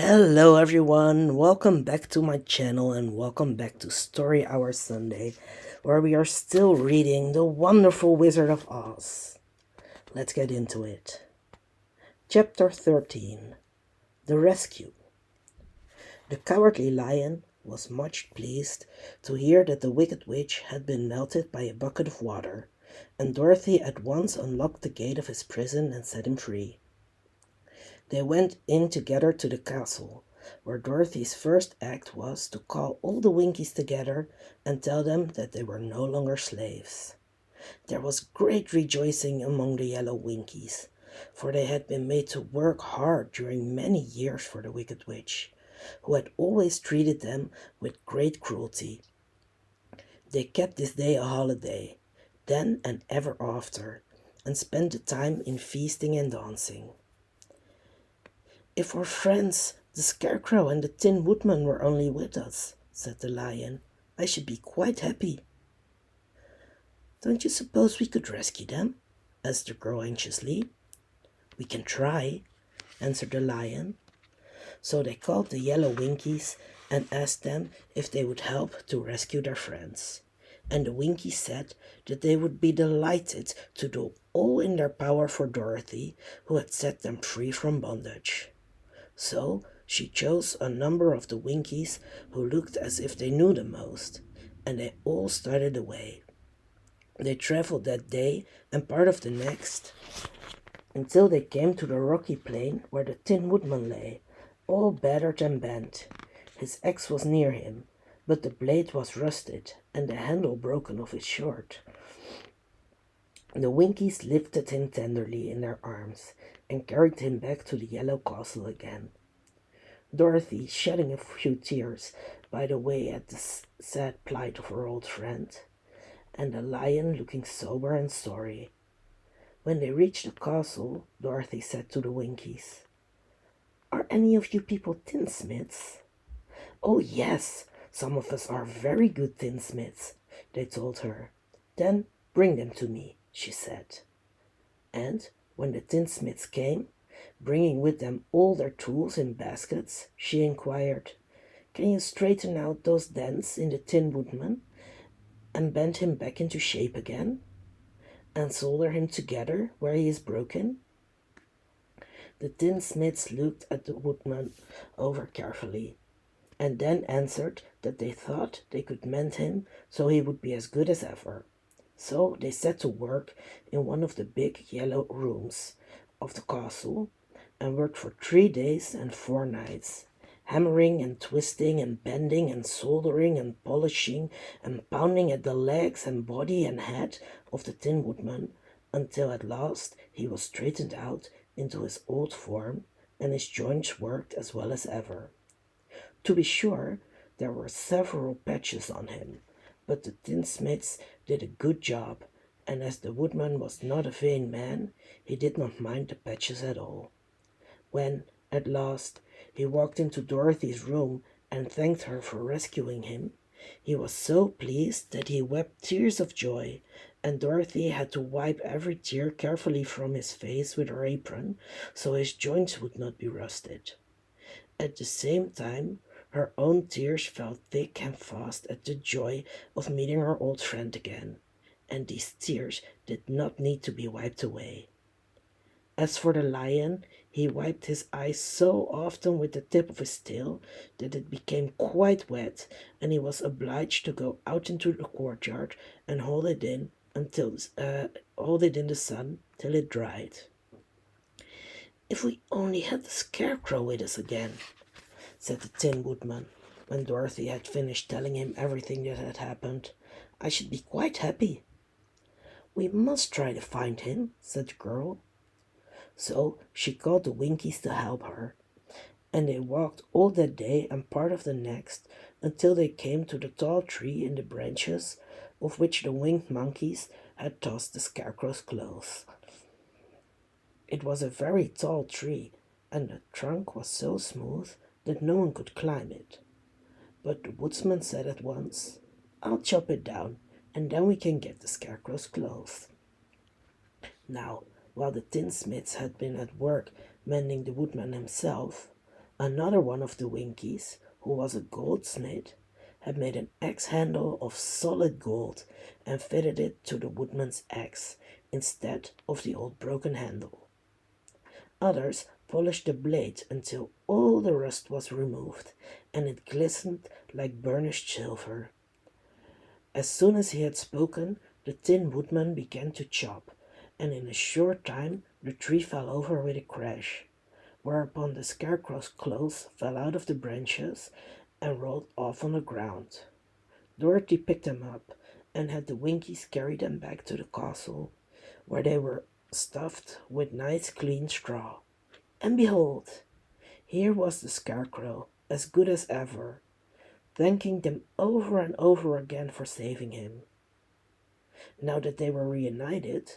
Hello everyone, welcome back to my channel and welcome back to Story Hour Sunday, where we are still reading The Wonderful Wizard of Oz. Let's get into it. Chapter 13. The Rescue. The Cowardly Lion was much pleased to hear that the Wicked Witch had been melted by a bucket of water, and Dorothy at once unlocked the gate of his prison and set him free. They went in together to the castle, where Dorothy's first act was to call all the Winkies together and tell them that they were no longer slaves. There was great rejoicing among the yellow Winkies, for they had been made to work hard during many years for the Wicked Witch, who had always treated them with great cruelty. They kept this day a holiday, then and ever after, and spent the time in feasting and dancing. "If our friends, the Scarecrow and the Tin Woodman, were only with us," said the Lion, "I should be quite happy." "Don't you suppose we could rescue them?" asked the girl anxiously. "We can try," answered the Lion. So they called the yellow Winkies and asked them if they would help to rescue their friends. And the Winkies said that they would be delighted to do all in their power for Dorothy, who had set them free from bondage. So she chose a number of the Winkies who looked as if they knew the most, and they all started away. They traveled that day and part of the next until they came to the rocky plain where the Tin Woodman lay, all battered and bent. His axe was near him, but the blade was rusted and the handle broken off his sword. The Winkies lifted him tenderly in their arms and carried him back to the yellow castle again. Dorothy, shedding a few tears by the way at the sad plight of her old friend, and the Lion looking sober and sorry. When they reached the castle, Dorothy said to the Winkies, "Are any of you people tinsmiths?" "Oh yes, some of us are very good tinsmiths," they told her. "Then bring them to me," she said. And when the tinsmiths came, bringing with them all their tools in baskets, she inquired, "Can you straighten out those dents in the Tin Woodman and bend him back into shape again, and solder him together where he is broken?" The tinsmiths looked at the woodman over carefully, and then answered that they thought they could mend him so he would be as good as ever. So they set to work in one of the big yellow rooms of the castle and worked for 3 days and 4 nights, hammering and twisting and bending and soldering and polishing and pounding at the legs and body and head of the Tin Woodman until at last he was straightened out into his old form and his joints worked as well as ever. To be sure, there were several patches on him, but the tinsmiths did a good job, and as the woodman was not a vain man, he did not mind the patches at all. When, at last, he walked into Dorothy's room and thanked her for rescuing him, he was so pleased that he wept tears of joy, and Dorothy had to wipe every tear carefully from his face with her apron, so his joints would not be rusted. At the same time, her own tears fell thick and fast at the joy of meeting her old friend again, and these tears did not need to be wiped away. As for the Lion, he wiped his eyes so often with the tip of his tail that it became quite wet, and he was obliged to go out into the courtyard and hold it in the sun till it dried. "If we only had the Scarecrow with us again," said the Tin Woodman, when Dorothy had finished telling him everything that had happened, "I should be quite happy." "We must try to find him," said the girl. So she called the Winkies to help her, and they walked all that day and part of the next until they came to the tall tree in the branches of which the winged monkeys had tossed the Scarecrow's clothes. It was a very tall tree, and the trunk was so smooth that no one could climb it. But the woodsman said at once, "I'll chop it down, and then we can get the Scarecrow's clothes." Now, while the tinsmiths had been at work mending the woodman himself, Another one of the Winkies, who was a goldsmith, had made an axe handle of solid gold and fitted it to the woodman's axe instead of the old broken handle. Others polished the blade until all the rust was removed and it glistened like burnished silver. As soon as he had spoken, the Tin Woodman began to chop, and in a short time the tree fell over with a crash, whereupon the Scarecrow's clothes fell out of the branches and rolled off on the ground. Dorothy picked them up and had the Winkies carry them back to the castle, where they were stuffed with nice clean straw. And behold, here was the Scarecrow, as good as ever, thanking them over and over again for saving him. Now that they were reunited,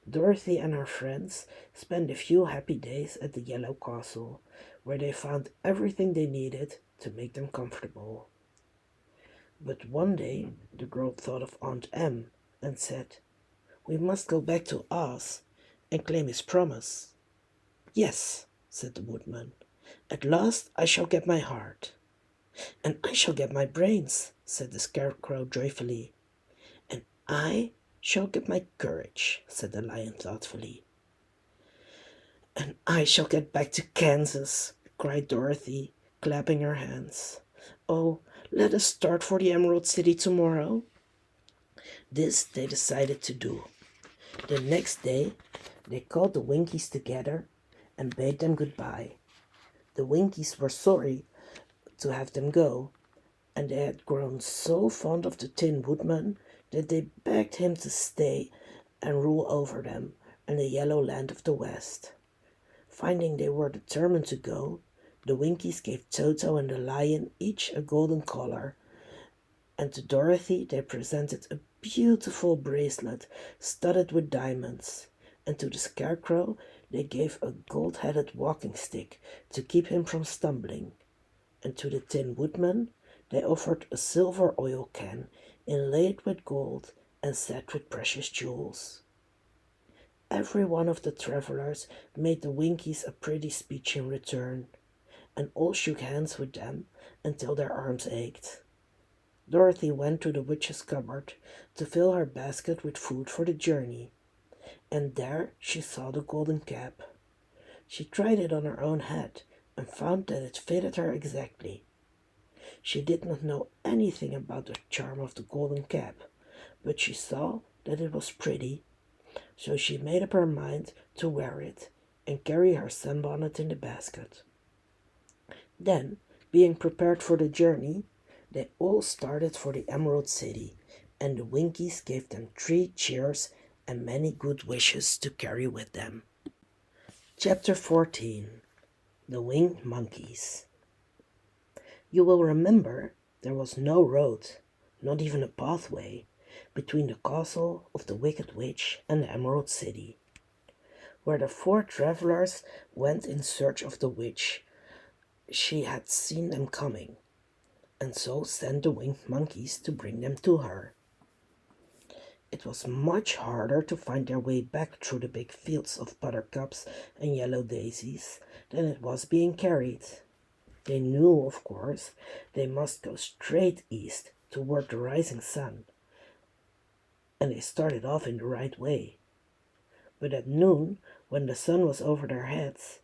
Dorothy and her friends spent a few happy days at the Yellow Castle, where they found everything they needed to make them comfortable. But one day the girl thought of Aunt Em and said, "We must go back to Oz and claim his promise." "Yes," said the Woodman, "at last I shall get my heart." "And I shall get my brains," said the Scarecrow joyfully. "And I shall get my courage," said the Lion thoughtfully. "And I shall get back to Kansas," cried Dorothy, clapping her hands. "Oh, let us start for the Emerald City tomorrow." This they decided to do. The next day, they called the Winkies together and bade them goodbye. The Winkies were sorry to have them go, and they had grown so fond of the Tin Woodman that they begged him to stay and rule over them in the yellow land of the West. Finding they were determined to go, the Winkies gave Toto and the Lion each a golden collar, and to Dorothy they presented a beautiful bracelet studded with diamonds, and to the Scarecrow they gave a gold-headed walking stick to keep him from stumbling, and to the Tin Woodman they offered a silver oil can inlaid with gold and set with precious jewels. Every one of the travelers made the Winkies a pretty speech in return, and all shook hands with them until their arms ached. Dorothy went to the witch's cupboard to fill her basket with food for the journey, and there she saw the golden cap. She tried it on her own head and found that it fitted her exactly. She did not know anything about the charm of the golden cap, but she saw that it was pretty, so she made up her mind to wear it and carry her sunbonnet in the basket. Then, being prepared for the journey, they all started for the Emerald City, and the Winkies gave them 3 cheers and many good wishes to carry with them. Chapter 14. The Winged Monkeys. You will remember there was no road, not even a pathway, between the castle of the Wicked Witch and the Emerald City. Where the 4 travelers went in search of the witch, she had seen them coming, and so sent the winged monkeys to bring them to her. It was much harder to find their way back through the big fields of buttercups and yellow daisies than it was being carried. They knew, of course, they must go straight east toward the rising sun, and they started off in the right way. But at noon, when the sun was over their heads,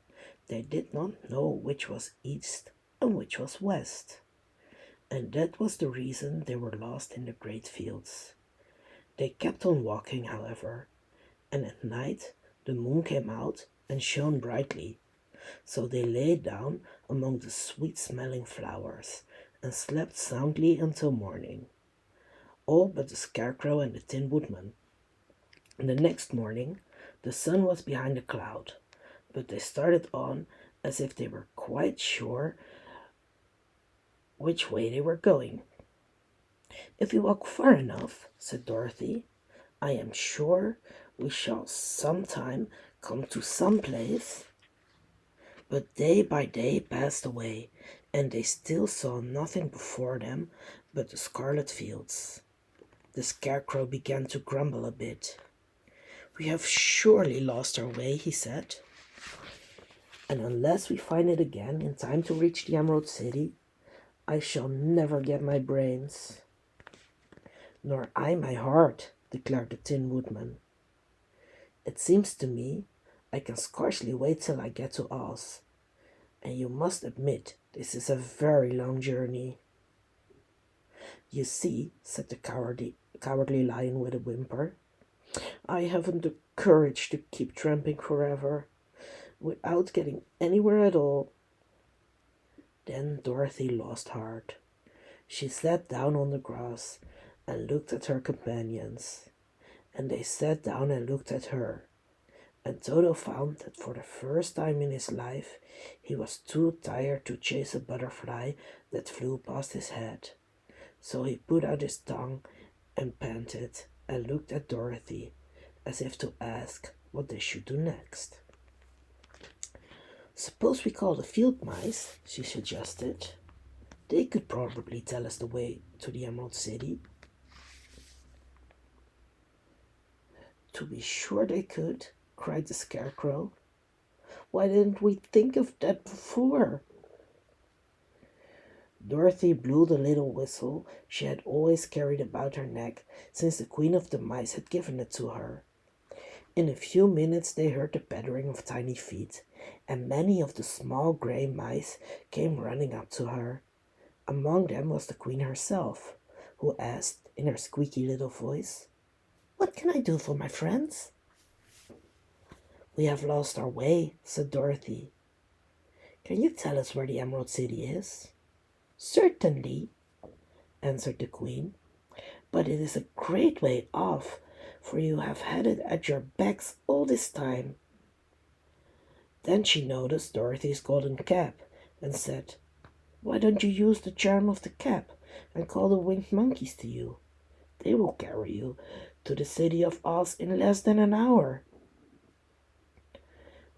they did not know which was east and which was west. And that was the reason they were lost in the great fields. They kept on walking, however, and at night the moon came out and shone brightly, so they lay down among the sweet-smelling flowers and slept soundly until morning, all but the Scarecrow and the Tin Woodman. The next morning the sun was behind a cloud, but they started on as if they were quite sure which way they were going. "If we walk far enough," said Dorothy, "I am sure we shall sometime come to some place." But day by day passed away, and they still saw nothing before them but the scarlet fields. The Scarecrow began to grumble a bit. "We have surely lost our way," he said. and unless we find it again in time to reach the Emerald City, I shall never get my brains. Nor I my heart, declared the Tin Woodman. It seems to me I can scarcely wait till I get to Oz, and you must admit this is a very long journey. You see, said the cowardly lion with a whimper, I haven't the courage to keep tramping forever, without getting anywhere at all. Then Dorothy lost heart. She sat down on the grass and looked at her companions, and they sat down and looked at her. And Toto found that for the first time in his life he was too tired to chase a butterfly that flew past his head. So he put out his tongue and panted and looked at Dorothy as if to ask what they should do next. Suppose we call the field mice, she suggested. They could probably tell us the way to the Emerald City. To be sure they could, cried the Scarecrow. Why didn't we think of that before? Dorothy blew the little whistle she had always carried about her neck since the Queen of the Mice had given it to her. In a few minutes they heard the pattering of tiny feet, and many of the small gray mice came running up to her. Among them was the Queen herself, who asked in her squeaky little voice, "What can I do for my friends?" "We have lost our way," said Dorothy. "Can you tell us where the Emerald City is?" "Certainly," answered the Queen, "but it is a great way off, for you have had it at your backs all this time." Then she noticed Dorothy's golden cap and said, "Why don't you use the charm of the cap and call the winged monkeys to you? They will carry you to the city of Oz in less than an hour."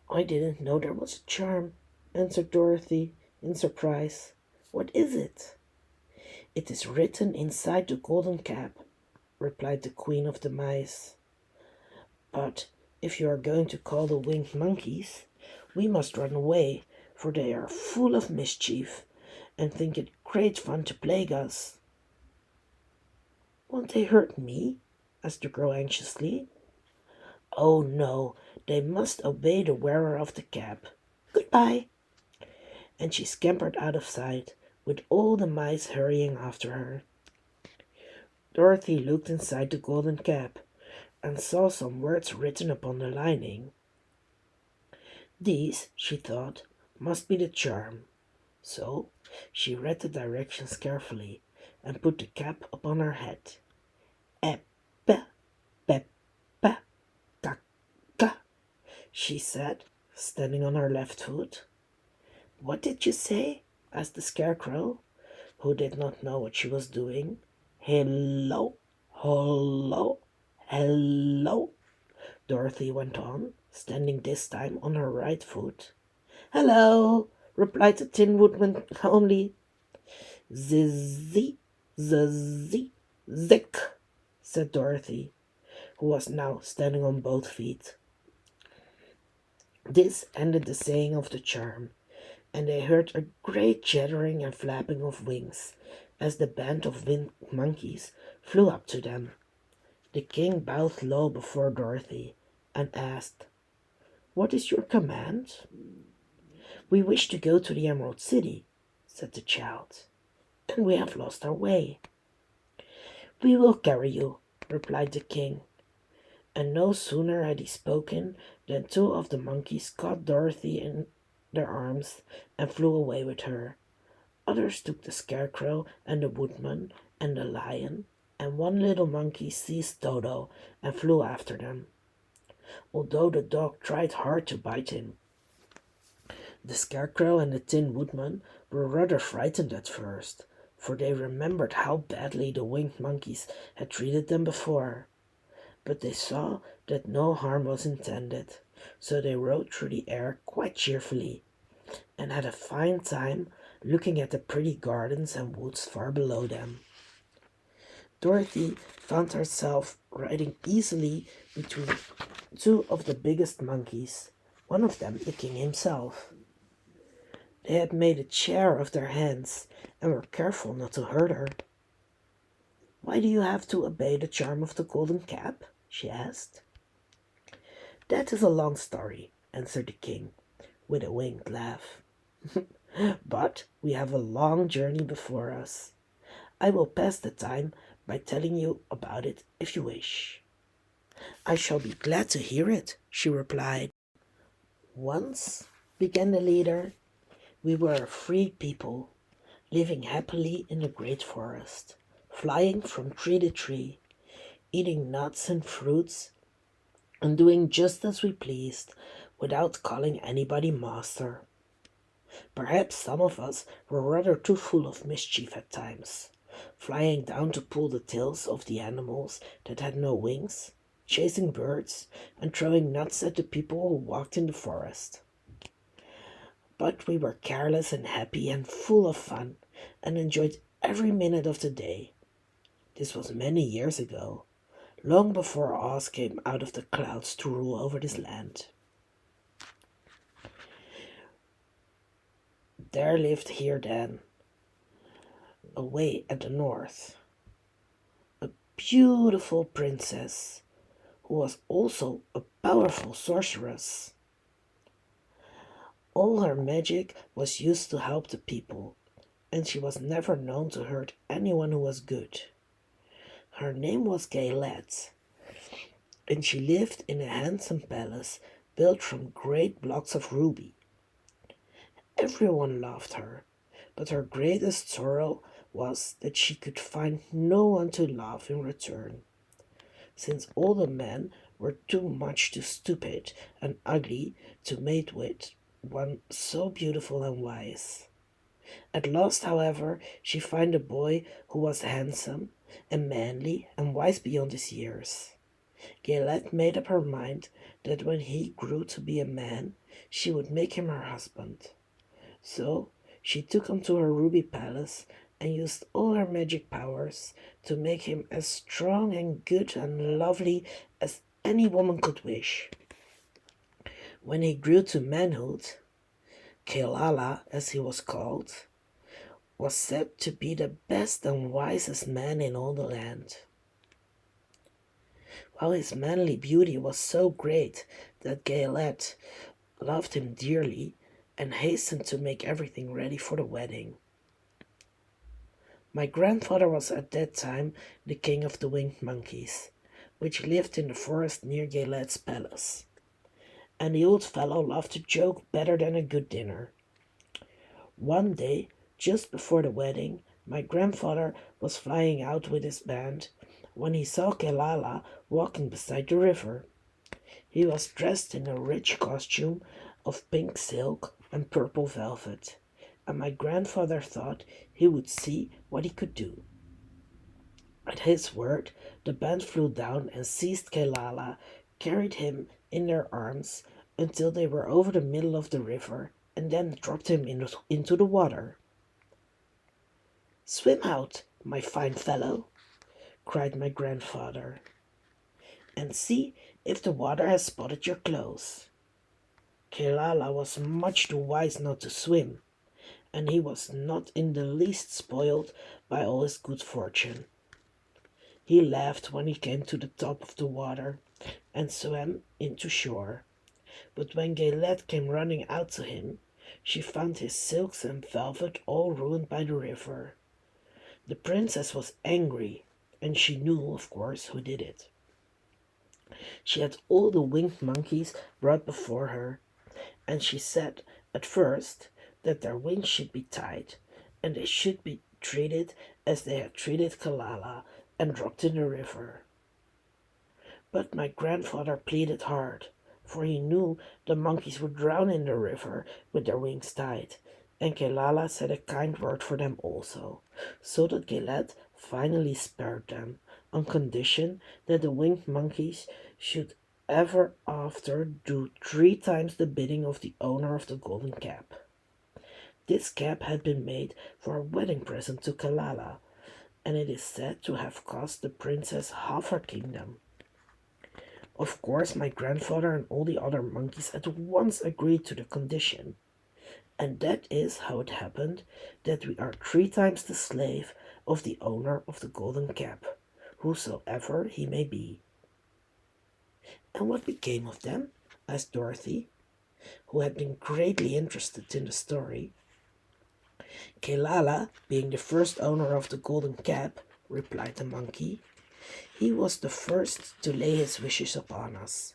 "I didn't know there was a charm," answered Dorothy in surprise. "What is it?" "It is written inside the golden cap," replied the Queen of the Mice. "But if you are going to call the winged monkeys, we must run away, for they are full of mischief and think it great fun to plague us." "Won't they hurt me?" asked the girl anxiously. "Oh, no, they must obey the wearer of the cap. Goodbye." And she scampered out of sight, with all the mice hurrying after her. Dorothy looked inside the golden cap and saw some words written upon the lining. These, she thought, must be the charm. So she read the directions carefully and put the cap upon her head. "Eppa, peppa, kaka," she said, standing on her left foot. "What did you say?" asked the Scarecrow, who did not know what she was doing. "Hello, hello, hello," Dorothy went on, standing this time on her right foot. "Hello," replied the Tin Woodman calmly. "Zizzy, zizzy, zick," said Dorothy, who was now standing on both feet. This ended the saying of the charm, and they heard a great chattering and flapping of wings as the band of winged monkeys flew up to them. The king bowed low before Dorothy and asked, "What is your command?" "We wish to go to the Emerald City," said the child, "and we have lost our way." "We will carry you," replied the king, and no sooner had he spoken than two of the monkeys caught Dorothy in their arms and flew away with her. Others took the Scarecrow and the Woodman and the Lion, and one little monkey seized Toto and flew after them, although the dog tried hard to bite him. The Scarecrow and the Tin Woodman were rather frightened at first, for they remembered how badly the winged monkeys had treated them before. But they saw that no harm was intended, so they rode through the air quite cheerfully, and had a fine time looking at the pretty gardens and woods far below them. Dorothy found herself riding easily between two of the biggest monkeys, one of them the king himself. They had made a chair of their hands and were careful not to hurt her. "Why do you have to obey the charm of the golden cap?" she asked. "That is a long story," answered the king, with a winged laugh. "But we have a long journey before us. I will pass the time by telling you about it if you wish." "I shall be glad to hear it," she replied. "Once," began the leader, "we were a free people, living happily in the great forest, flying from tree to tree, eating nuts and fruits, and doing just as we pleased, without calling anybody master. Perhaps some of us were rather too full of mischief at times, flying down to pull the tails of the animals that had no wings, chasing birds, and throwing nuts at the people who walked in the forest. But we were careless and happy and full of fun, and enjoyed every minute of the day. This was many years ago, long before Oz came out of the clouds to rule over this land. There lived here then, away at the north, a beautiful princess who was also a powerful sorceress. All her magic was used to help the people, and she was never known to hurt anyone who was good. Her name was Gaylette, and she lived in a handsome palace built from great blocks of ruby. Everyone loved her, but her greatest sorrow was that she could find no one to love in return, since all the men were too stupid and ugly to mate with one so beautiful and wise. At last, however, she found a boy who was handsome and manly and wise beyond his years. Gaylette made up her mind that when he grew to be a man, she would make him her husband. So she took him to her ruby palace and used all her magic powers to make him as strong and good and lovely as any woman could wish. When he grew to manhood, Kelala, as he was called, was said to be the best and wisest man in all the land. While his manly beauty was so great that Gaylette loved him dearly and hastened to make everything ready for the wedding. My grandfather was at that time the king of the winged monkeys, which lived in the forest near Gaylette's palace, and the old fellow loved to joke better than a good dinner. One day, just before the wedding, my grandfather was flying out with his band when he saw Kelala walking beside the river. He was dressed in a rich costume of pink silk and purple velvet, and my grandfather thought he would see what he could do. At his word, the band flew down and seized Kelala, carried him in their arms until they were over the middle of the river, and then dropped him into the water. "Swim out, my fine fellow," cried my grandfather, "and see if the water has spotted your clothes." Kelala was much too wise not to swim, and he was not in the least spoiled by all his good fortune. He laughed when he came to the top of the water and swam into shore. But when Gaylette came running out to him, she found his silks and velvet all ruined by the river. The princess was angry, and she knew, of course, who did it. She had all the winged monkeys brought before her, and she said at first that their wings should be tied, and they should be treated as they had treated Kalala and dropped in the river. But my grandfather pleaded hard, for he knew the monkeys would drown in the river with their wings tied, and Kelala said a kind word for them also, so that Gaylette finally spared them, on condition that the winged monkeys should ever after do 3 times the bidding of the owner of the golden cap. This cap had been made for a wedding present to Kalala, and it is said to have cost the princess half her kingdom. Of course, my grandfather and all the other monkeys at once agreed to the condition, And that is how it happened that we are 3 times the slave of the owner of the golden cap, whosoever he may be. And what became of them? Asked Dorothy, who had been greatly interested in the story. Kelala, being the first owner of the golden cap, replied the monkey, he was the first to lay his wishes upon us.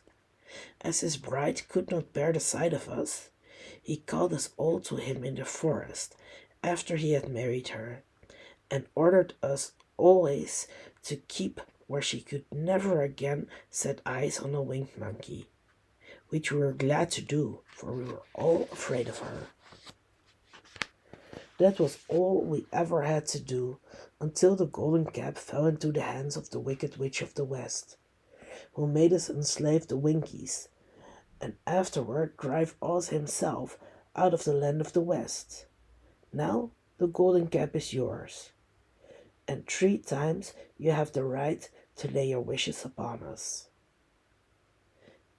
As his bride could not bear the sight of us, he called us all to him in the forest after he had married her, and ordered us always to keep where she could never again set eyes on a winged monkey, which we were glad to do, for we were all afraid of her. That was all we ever had to do until the golden cap fell into the hands of the wicked witch of the west, who made us enslave the Winkies, and afterward drive Oz himself out of the land of the west. Now the golden cap is yours, and 3 times you have the right to lay your wishes upon us.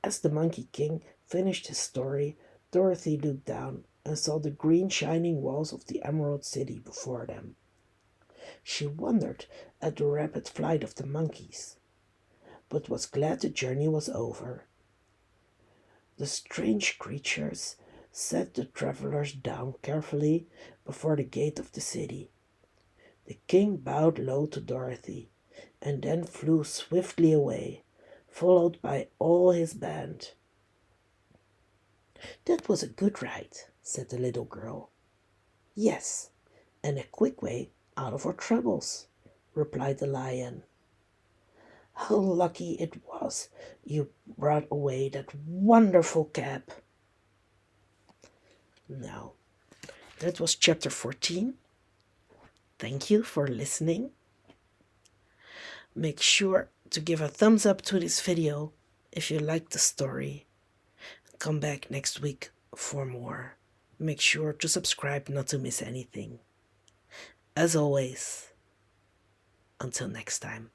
As the Monkey King finished his story, Dorothy looked down and saw the green shining walls of the Emerald City before them. She wondered at the rapid flight of the monkeys, but was glad the journey was over. The strange creatures set the travelers down carefully before the gate of the city. The king bowed low to Dorothy, and then flew swiftly away, followed by all his band. "That was a good ride," said the little girl. "Yes, and a quick way out of our troubles," replied the lion. "How lucky it was you brought away that wonderful cap." Now, that was chapter 14. Thank you for listening. Make sure to give a thumbs up to this video if you liked the story. Come back next week for more. Make sure to subscribe not to miss anything. As always, until next time.